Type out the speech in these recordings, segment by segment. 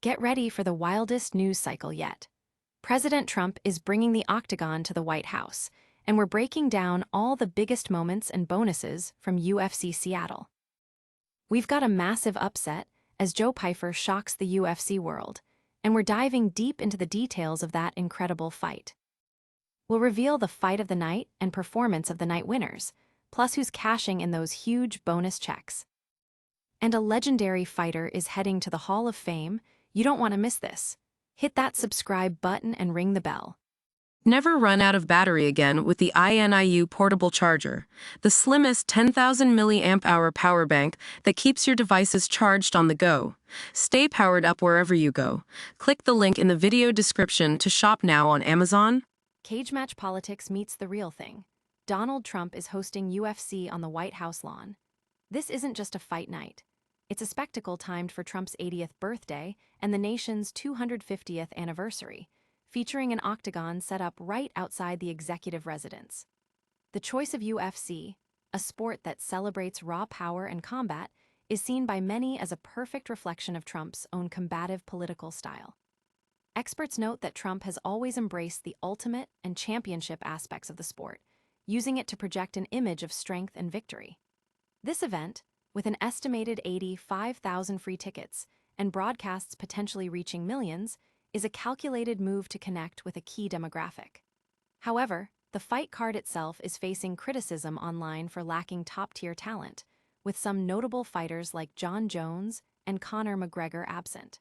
Get ready for the wildest news cycle yet. President Trump is bringing the octagon to the White House, and we're breaking down all the biggest moments and bonuses from UFC Seattle. We've got a massive upset as Joe Pyfer shocks the UFC world, and we're diving deep into the details of that incredible fight. We'll reveal the fight of the night and performance of the night winners, plus who's cashing in those huge bonus checks. And a legendary fighter is heading to the Hall of Fame. You don't want to miss this. Hit that subscribe button and ring the bell. Never run out of battery again with the INIU portable charger, the slimmest 10,000 milliamp hour power bank that keeps your devices charged on the go. Stay powered up wherever you go. Click the link in the video description to shop now on Amazon. Cage match politics meets the real thing. Donald Trump is hosting UFC on the White House lawn. This isn't just a fight night. It's a spectacle timed for Trump's 80th birthday and the nation's 250th anniversary, featuring an octagon set up right outside the executive residence. The choice of UFC, a sport that celebrates raw power and combat, is seen by many as a perfect reflection of Trump's own combative political style. Experts note that Trump has always embraced the ultimate and championship aspects of the sport, using it to project an image of strength and victory. This event, with an estimated 85,000 free tickets and broadcasts potentially reaching millions, is a calculated move to connect with a key demographic. However, the fight card itself is facing criticism online for lacking top-tier talent, with some notable fighters like Jon Jones and Conor McGregor absent.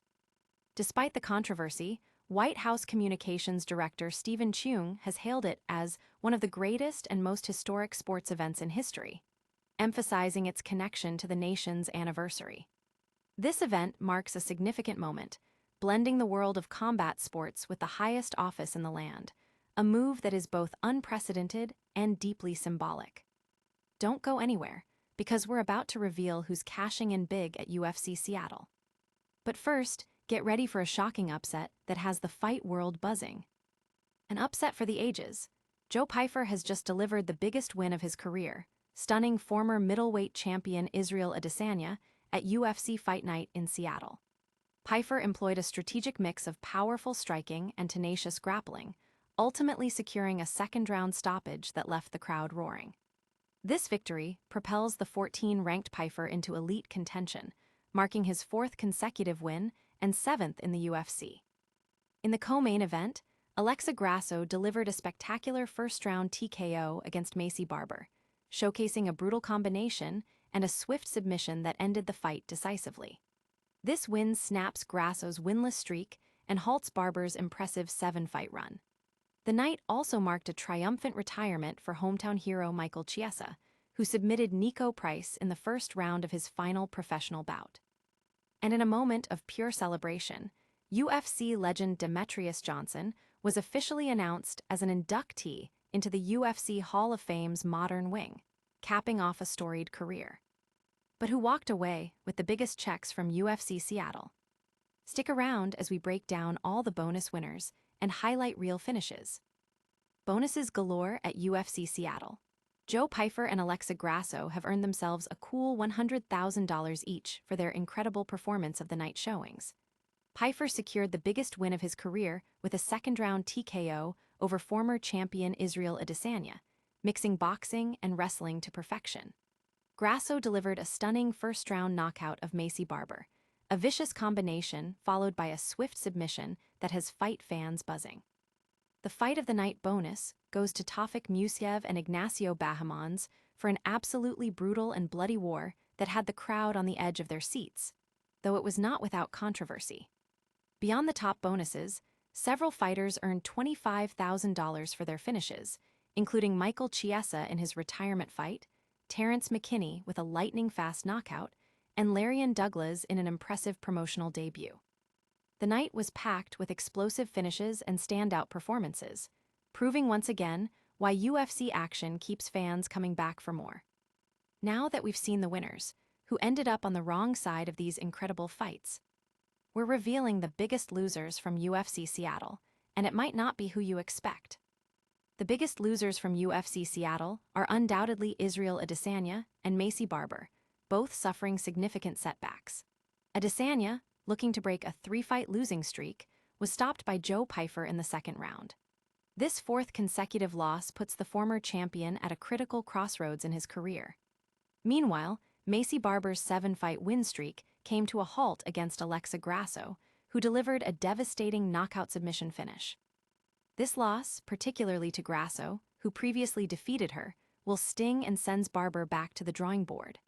Despite the controversy, White House Communications Director Stephen Cheung has hailed it as one of the greatest and most historic sports events in history, emphasizing its connection to the nation's anniversary. This event marks a significant moment, blending the world of combat sports with the highest office in the land, a move that is both unprecedented and deeply symbolic. Don't go anywhere, because we're about to reveal who's cashing in big at UFC Seattle. But first, get ready for a shocking upset that has the fight world buzzing. An upset for the ages. Joe Pyfer has just delivered the biggest win of his career, stunning former middleweight champion Israel Adesanya at UFC Fight Night in Seattle. Pyfer employed a strategic mix of powerful striking and tenacious grappling, ultimately securing a second-round stoppage that left the crowd roaring. This victory propels the 14-ranked Pyfer into elite contention, marking his fourth consecutive win and seventh in the UFC. In the co-main event, Alexa Grasso delivered a spectacular first-round TKO against Macy Barber, showcasing a brutal combination and a swift submission that ended the fight decisively. This win snaps Grasso's winless streak and halts Barber's impressive 7-fight run. The night also marked a triumphant retirement for hometown hero Michael Chiesa, who submitted Nico Price in the first round of his final professional bout. And in a moment of pure celebration, UFC legend Demetrious Johnson was officially announced as an inductee into the UFC Hall of Fame's modern wing, capping off a storied career. But who walked away with the biggest checks from UFC Seattle? Stick around as we break down all the bonus winners and highlight real finishes. Bonuses galore at UFC Seattle. Joe Pyfer and Alexa Grasso have earned themselves a cool $100,000 each for their incredible performance of the night showings. Pyfer secured the biggest win of his career with a second-round TKO over former champion Israel Adesanya, mixing boxing and wrestling to perfection. Grasso delivered a stunning first-round knockout of Macy Barber, a vicious combination followed by a swift submission that has fight fans buzzing. The fight of the night bonus goes to Tafik Musyev and Ignacio Bahamons for an absolutely brutal and bloody war that had the crowd on the edge of their seats, though it was not without controversy. Beyond the top bonuses, several fighters earned $25,000 for their finishes, including Michael Chiesa in his retirement fight, Terrence McKinney with a lightning-fast knockout, and Larian Douglas in an impressive promotional debut. The night was packed with explosive finishes and standout performances, proving once again why UFC action keeps fans coming back for more. Now that we've seen the winners, who ended up on the wrong side of these incredible fights, we're revealing the biggest losers from UFC Seattle, and it might not be who you expect. The biggest losers from UFC Seattle are undoubtedly Israel Adesanya and Macy Barber, both suffering significant setbacks. Adesanya, looking to break a 3-fight losing streak, was stopped by Joe Pyfer in the second round. This fourth consecutive loss puts the former champion at a critical crossroads in his career. Meanwhile, Maycee Barber's 7-fight win streak came to a halt against Alexa Grasso, who delivered a devastating knockout submission finish. This loss, particularly to Grasso, who previously defeated her, will sting and sends Barber back to the drawing board.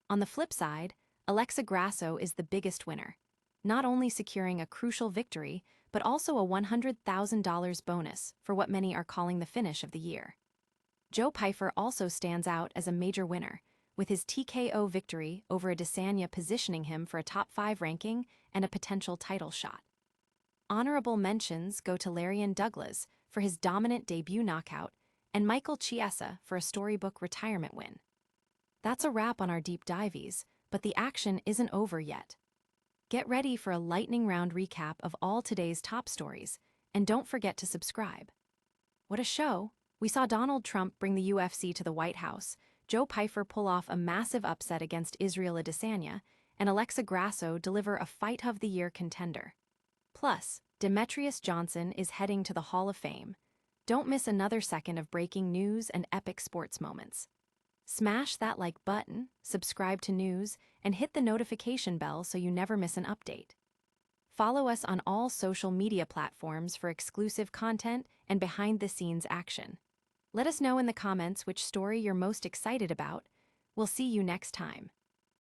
On the flip side, Alexa Grasso is the biggest winner, not only securing a crucial victory, but also a $100,000 bonus for what many are calling the finish of the year. Joe Pyfer also stands out as a major winner, with his TKO victory over Adesanya positioning him for a top 5 ranking and a potential title shot. Honorable mentions go to Larian Douglas for his dominant debut knockout and Michael Chiesa for a storybook retirement win. That's a wrap on our deep dives, but the action isn't over yet. Get ready for a lightning round recap of all today's top stories, and don't forget to subscribe. What a show! We saw Donald Trump bring the UFC to the White House, Joe Pyfer pull off a massive upset against Israel Adesanya, and Alexa Grasso deliver a Fight of the Year contender. Plus, Demetrious Johnson is heading to the Hall of Fame. Don't miss another second of breaking news and epic sports moments. Smash that like button, subscribe to news, and hit the notification bell so you never miss an update. Follow us on all social media platforms for exclusive content and behind-the-scenes action. Let us know in the comments which story you're most excited about. We'll see you next time.